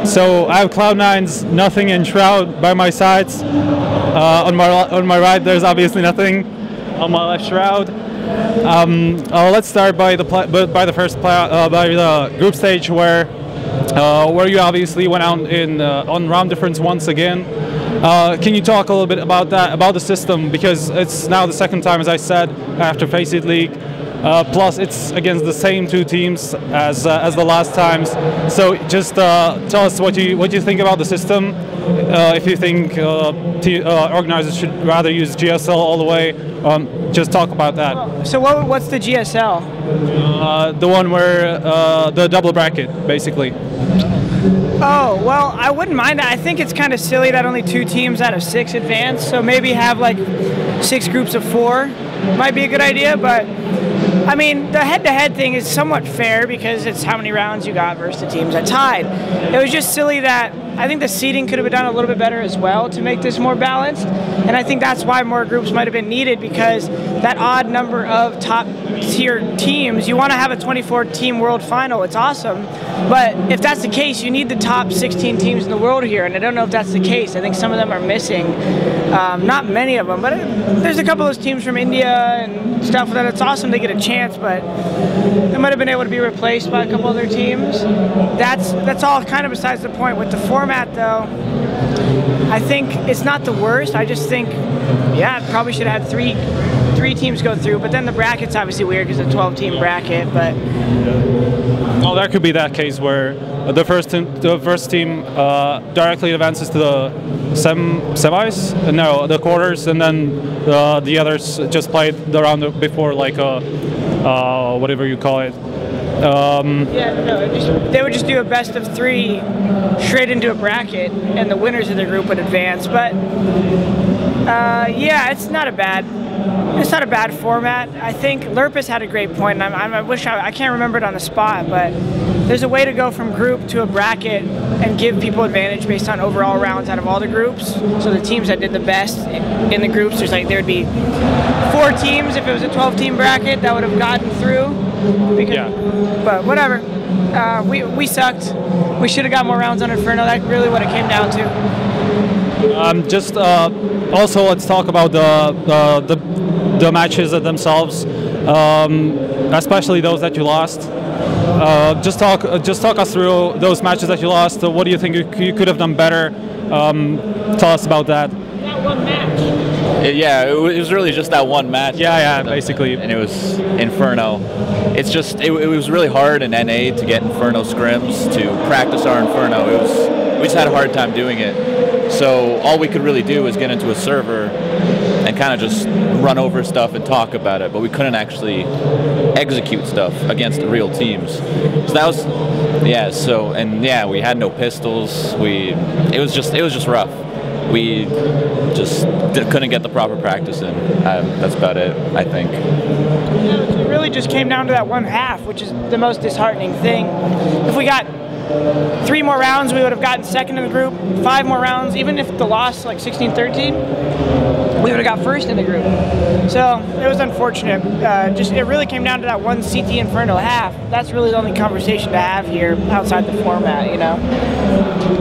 So I have Cloud9's Nothing and Shroud by my sides. On my right, there's obviously Nothing. On my left, Shroud. Let's start by the group stage where you obviously went out on round difference once again. Can you talk a little bit about that, about the system, because it's now the second time, as I said, after FACEIT League. Plus, it's against the same two teams as the last times. So, just tell us what you think about the system. If you think organizers should rather use GSL all the way, just talk about that. So, what's the GSL? The one where the double bracket, basically. Oh, well, I wouldn't mind that. I think it's kind of silly that only 2 teams out of 6 advance. So maybe have like 6 groups of 4 might be a good idea, but. I mean, the head-to-head thing is somewhat fair because it's how many rounds you got versus the teams that tied. It was just silly that I think the seeding could have been done a little bit better as well to make this more balanced, and I think that's why more groups might have been needed, because that odd number of top-tier teams, you want to have a 24-team world final. It's awesome, but if that's the case, you need the top 16 teams in the world here, and I don't know if that's the case. I think some of them are missing. Not many of them, but there's a couple of those teams from India and stuff that it's awesome they get a chance, but they might have been able to be replaced by a couple other teams. That's all kind of besides the point. With the format, though, I think it's not the worst. I just think, yeah, it probably should have had three teams go through, but then the bracket's obviously weird because it's a 12-team bracket, but... Well, there could be that case where the first team directly advances to the semis, no, the quarters, and then the others just played the round before, like whatever you call it. Yeah, no, they would just do a best of 3 straight into a bracket, and the winners of the group would advance. But yeah, it's not a bad format. I think Lurpus had a great point, and I can't remember it on the spot, but there's a way to go from group to a bracket and give people advantage based on overall rounds out of all the groups. So the teams that did the best in the groups, there'd be 4 teams if it was a 12-team bracket that would have gotten through. But whatever. We sucked. We should have got more rounds on Inferno. That's really what it came down to. Also, let's talk about the matches themselves, especially those that you lost. Just talk us through those matches that you lost. What do you think you could have done better? Tell us about that. That one match. Yeah, it was really just that one match. Yeah, basically. And it was Inferno. It's just, it was really hard in NA to get Inferno scrims, to practice our Inferno. We just had a hard time doing it. So all we could really do was get into a server and kind of just run over stuff and talk about it, but we couldn't actually execute stuff against the real teams. So that was, yeah. So we had no pistols. It was just rough. We just couldn't get the proper practice in. That's about it, I think. Yeah, it really just came down to that one half, which is the most disheartening thing. If we got 3 more rounds, we would have gotten second in the group. 5 more rounds, even if the loss like 16-13, we would have got first in the group. So it was unfortunate. It really came down to that one CT Inferno half. That's really the only conversation to have here outside the format, you know.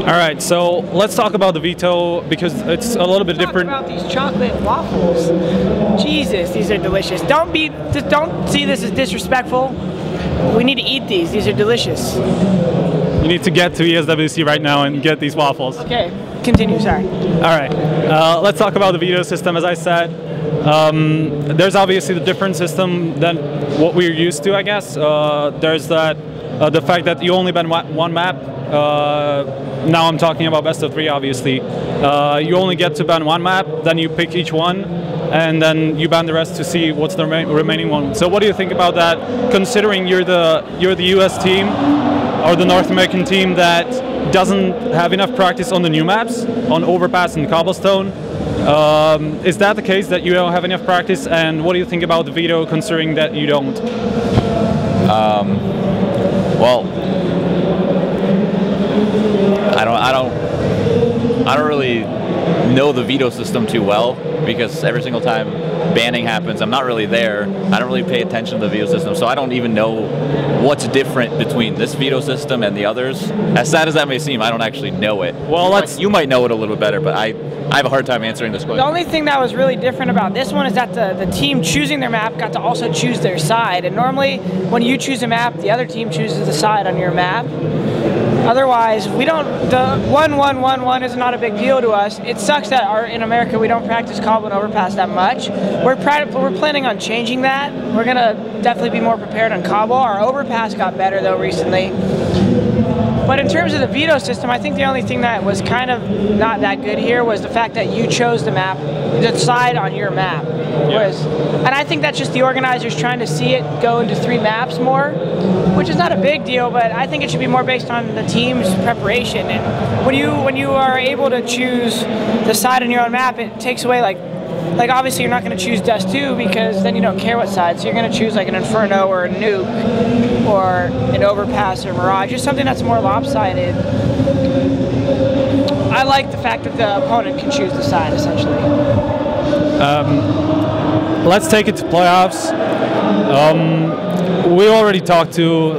All right, so let's talk about the veto, because it's a little bit different. Talk about these chocolate waffles. Jesus, these are delicious. Don't see this as disrespectful. We need to eat these. These are delicious. You need to get to ESWC right now and get these waffles. Okay, continue, sorry. All right, let's talk about the veto system. As I said, there's obviously the different system than what we're used to, I guess. There's the fact that you only ban one map. Now I'm talking about best of 3, obviously. You only get to ban one map, then you pick each one, and then you ban the rest to see what's the remaining one. So what do you think about that, considering you're the US team, or the North American team that doesn't have enough practice on the new maps, on Overpass and Cobblestone? Is that the case, that you don't have enough practice, and what do you think about the veto, considering that you don't? Well, I don't really know the veto system too well, because every single time banning happens, I'm not really there. I don't really pay attention to the veto system, so I don't even know what's different between this veto system and the others. As sad as that may seem, I don't actually know it. Well, you might know it a little bit better, but I have a hard time answering this question. The only thing that was really different about this one is that the team choosing their map got to also choose their side. And normally, when you choose a map, the other team chooses the side on your map. Otherwise, we don't. The 1-1-1-1 is not a big deal to us. It sucks that in America we don't practice cobble and overpass that much. We're planning on changing that. We're gonna definitely be more prepared on cobble. Our overpass got better though recently. But in terms of the veto system, I think the only thing that was kind of not that good here was the fact that you chose the map, the side on your map. And I think that's just the organizers trying to see it go into 3 maps more, which is not a big deal, but I think it should be more based on the team's preparation. And when you are able to choose the side on your own map, it takes away like obviously you're not going to choose Dust 2 because then you don't care what side, so you're going to choose like an Inferno or a Nuke or an Overpass or Mirage, just something that's more lopsided. I like the fact that the opponent can choose the side, essentially. Let's take it to playoffs. We already talked to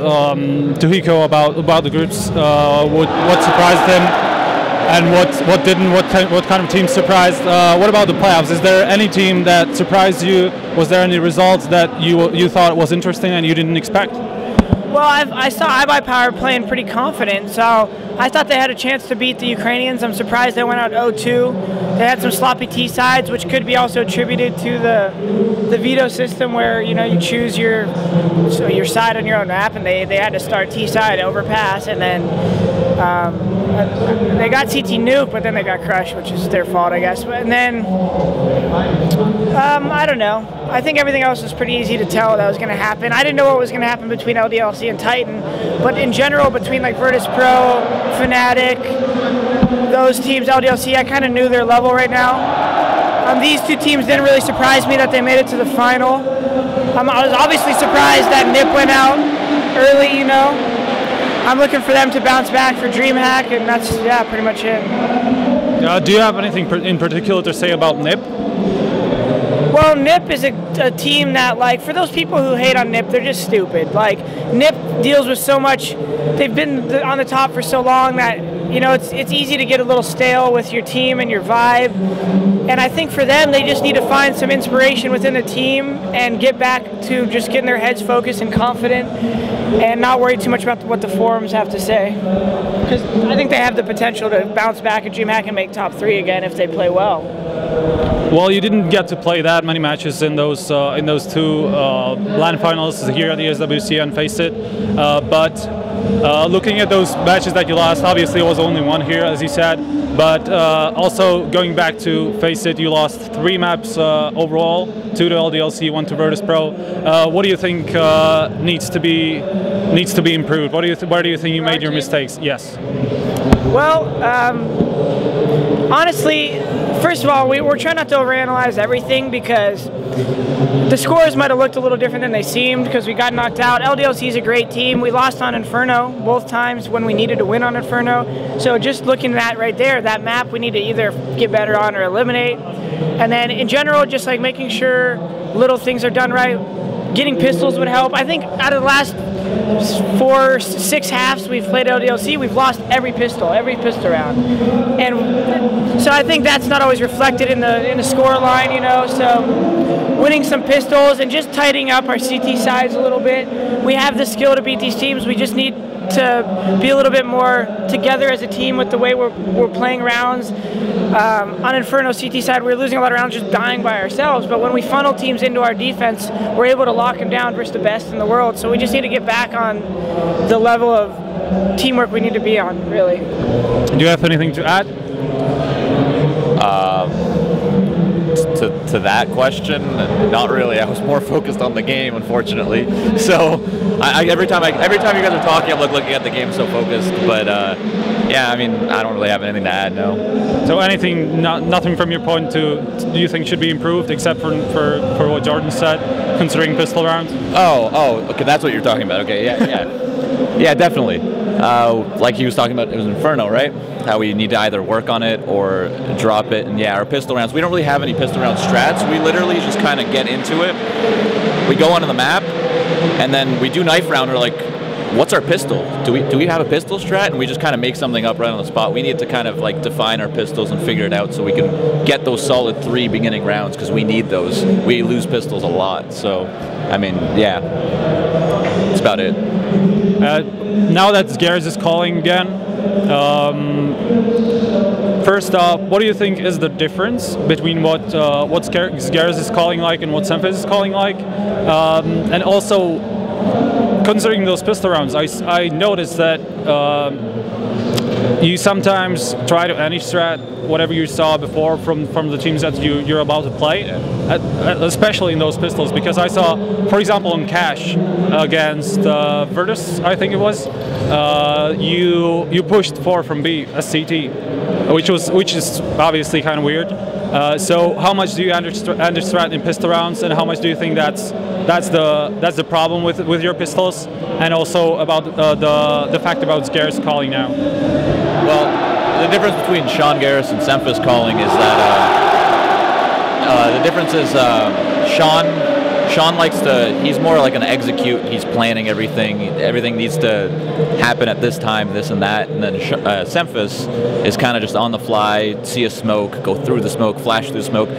Hiko about the groups, what surprised him and what didn't, what kind of team surprised. What about the playoffs? Is there any team that surprised you? Was there any results that you thought was interesting and you didn't expect? Well, I saw iBuyPower playing pretty confident, so I thought they had a chance to beat the Ukrainians. I'm surprised they went out 0-2. They had some sloppy T sides, which could be also attributed to the veto system, where you choose your side on your own map, and they had to start T side overpass, and then they got CT nuke, but then they got crushed, which is their fault, I guess. And then I don't know. I think everything else was pretty easy to tell that was going to happen. I didn't know what was going to happen between LDLC and Titan, but in general, between like Virtus.pro, Fnatic, those teams, LDLC, I kind of knew their level right now. These 2 teams didn't really surprise me that they made it to the final. I was obviously surprised that NIP went out early, I'm looking for them to bounce back for DreamHack, and that's, pretty much it. Do you have anything in particular to say about NIP? Well, NIP is a team that, like, for those people who hate on NIP, they're just stupid. Like, NIP deals with so much, they've been on the top for so long that, it's easy to get a little stale with your team and your vibe. And I think for them, they just need to find some inspiration within the team and get back to just getting their heads focused and confident and not worry too much about what the forums have to say. Because I think they have the potential to bounce back at DreamHack and make top 3 again if they play well. Well, you didn't get to play that many matches in those 2 LAN finals here at the ESWC and FACEIT, but looking at those matches that you lost, obviously it was only 1 here, as you said, but also going back to FACEIT, you lost 3 maps overall, 2 to LDLC, 1 to Virtus.pro. What do you think needs to be improved? Where do you think you made your mistakes? Yes. Well, honestly, first of all, we're trying not to overanalyze everything because the scores might have looked a little different than they seemed because we got knocked out. LDLC is a great team. We lost on Inferno both times when we needed to win on Inferno. So just looking at that right there, that map we need to either get better on or eliminate. And then in general, just like making sure little things are done right. Getting pistols would help. I think out of the last 6 halves we've played LDLC, we've lost every pistol round, and so I think that's not always reflected in the score line, So winning some pistols and just tightening up our CT sides a little bit. We have the skill to beat these teams. We just need to be a little bit more together as a team with the way we're playing rounds. On Inferno CT side, we're losing a lot of rounds just dying by ourselves, but when we funnel teams into our defense, we're able to lock them down versus the best in the world. So we just need to get back on the level of teamwork we need to be on, really. Do you have anything to add? To that question, not really. I was more focused on the game, unfortunately. So every time you guys are talking, I'm looking at the game, so focused. But yeah, I mean, I don't really have anything to add. No. So nothing from your point do you think should be improved, except for what Jordan said, considering pistol rounds? Oh, okay, that's what you're talking about. Okay, yeah, definitely. like he was talking about, it was Inferno, right? How we need to either work on it or drop it. And yeah, our pistol rounds, we don't really have any pistol round strats. We literally just kind of get into it. We go onto the map, and then we do knife round. We're like, what's our pistol? Do we have a pistol strat? And we just kind of make something up right on the spot. We need to kind of like define our pistols and figure it out so we can get those solid 3 beginning rounds, because we need those. We lose pistols a lot. So, I mean, yeah, that's about it. Now that Gers is calling again, first off, what do you think is the difference between what Gers is calling like and what Semfis is calling like? And also, considering those pistol rounds, I noticed that you sometimes try to anti-strat whatever you saw before from the teams that you're about to play, especially in those pistols, because I saw, for example, in Cash against Virtus, I think it was, you pushed 4 from B as CT, which is obviously kind of weird. So how much do you anti-strat in pistol rounds, and how much do you think that's the problem with your pistols, and also about the fact about Gers calling now? Well, the difference between Sean Garris and Semfis calling is that the difference is Sean likes to, he's more like an execute, he's planning everything needs to happen at this time, this and that, and then Semfis is kind of just on the fly, see a smoke, go through the smoke, flash through the smoke.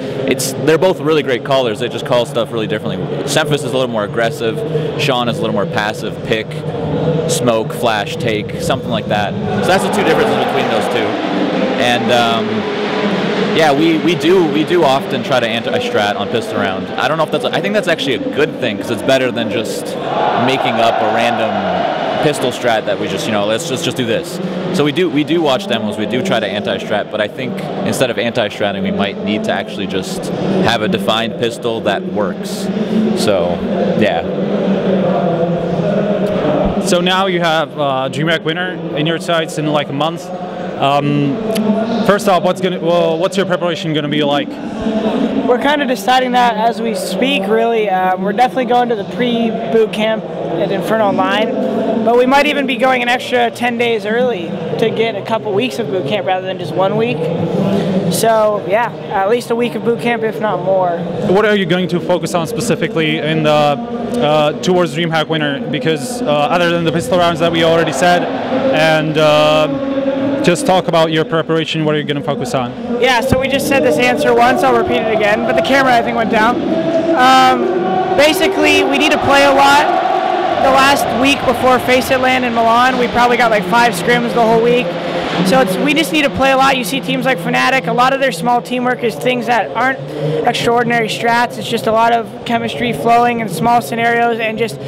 They're both really great callers, they just call stuff really differently. Semfis is a little more aggressive, Sean is a little more passive, pick, smoke, flash, take, something like that. So that's the 2 differences between those 2. And yeah, we do often try to anti-strat on pistol round. I don't know if I think that's actually a good thing, because it's better than just making up a random pistol strat that we just, let's just do this. So we do watch demos, we do try to anti-strat, but I think instead of anti-stratting, we might need to actually just have a defined pistol that works. So, yeah. So now you have DreamHack Winter in your sights in like a month. First off, what's your preparation going to be like? We're kind of deciding that as we speak, really. We're definitely going to the pre-boot camp at Inferno Online, but we might even be going an extra 10 days early to get a couple weeks of boot camp rather than just 1 week. So yeah, at least a week of boot camp, if not more. What are you going to focus on specifically in towards DreamHack Winter? Because other than the pistol rounds that we already said, and just talk about your preparation, what are you going to focus on? Yeah, so we just said this answer once, I'll repeat it again, but the camera I think went down. Basically, we need to play a lot. The last week before FACEIT Land in Milan, we probably got like 5 scrims the whole week. So we just need to play a lot. You see teams like Fnatic, a lot of their small teamwork is things that aren't extraordinary strats. It's just a lot of chemistry flowing in small scenarios, and just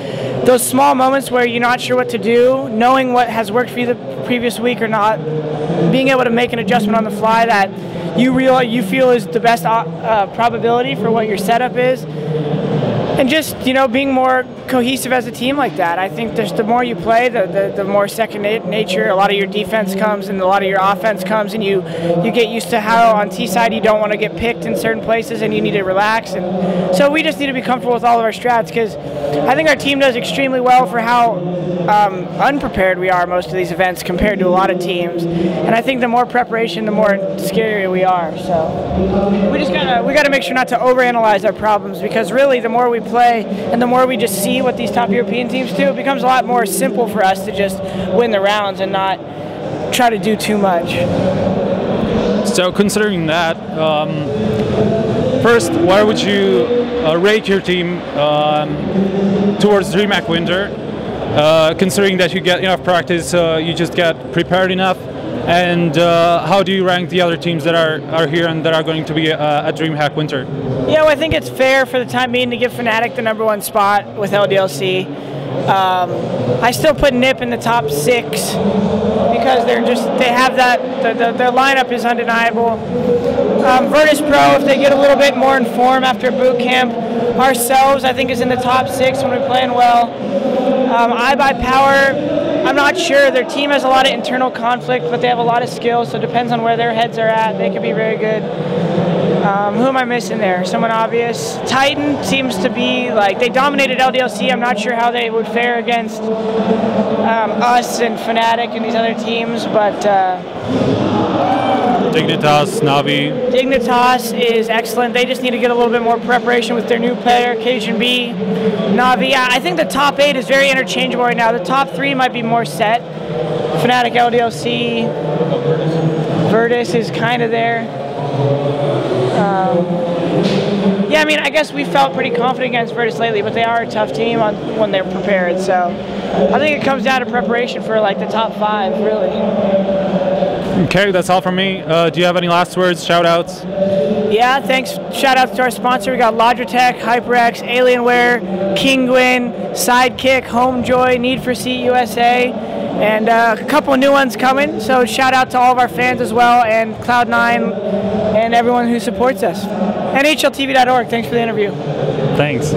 those small moments where you're not sure what to do, knowing what has worked for you the previous week or not, being able to make an adjustment on the fly that you feel is the best probability for what your setup is. And just, being more cohesive as a team like that. I think just the more you play, the more second nature a lot of your defense comes and a lot of your offense comes, and you get used to how on T side you don't want to get picked in certain places and you need to relax. And so we just need to be comfortable with all of our strats, because I think our team does extremely well for how unprepared we are most of these events compared to a lot of teams. And I think the more preparation, the more scarier we are. So we gotta make sure not to overanalyze our problems, because really the more we play and the more we just see what these top European teams do, it becomes a lot more simple for us to just win the rounds and not try to do too much. So considering that, first, where would you rate your team towards DreamHack Winter? Considering that you get enough practice, you just get prepared enough, and how do you rank the other teams that are here and that are going to be at DreamHack Winter? Yeah, well, I think it's fair for the time being to give Fnatic the #1 spot with LDLC. I still put NIP in the top 6 because they have that, their lineup is undeniable. Virtus.pro, if they get a little bit more in form after boot camp. Ourselves, I think, is in the top 6 when we're playing well. iBuyPower, I'm not sure. Their team has a lot of internal conflict, but they have a lot of skills, so it depends on where their heads are at. They could be very good. Who am I missing there? Someone obvious. Titan seems to be like, they dominated LDLC. I'm not sure how they would fare against us and Fnatic and these other teams, but Dignitas, Navi. Dignitas is excellent. They just need to get a little bit more preparation with their new player, Cajun B. Navi, yeah, I think the top 8 is very interchangeable right now. The top 3 might be more set. Fnatic, LDLC, Virtus is kind of there. Yeah, I mean, I guess we felt pretty confident against Virtus lately, but they are a tough team when they're prepared. So I think it comes down to preparation for like the top 5, really. Okay, that's all from me. Do you have any last words, shout outs? Yeah, thanks. Shout outs to our sponsor. We got Logitech, HyperX, Alienware, Kinguin, Sidekick, Homejoy, Need for Seat USA, and a couple of new ones coming. So shout out to all of our fans as well, and Cloud9 and everyone who supports us. NHLTV.org, thanks for the interview. Thanks.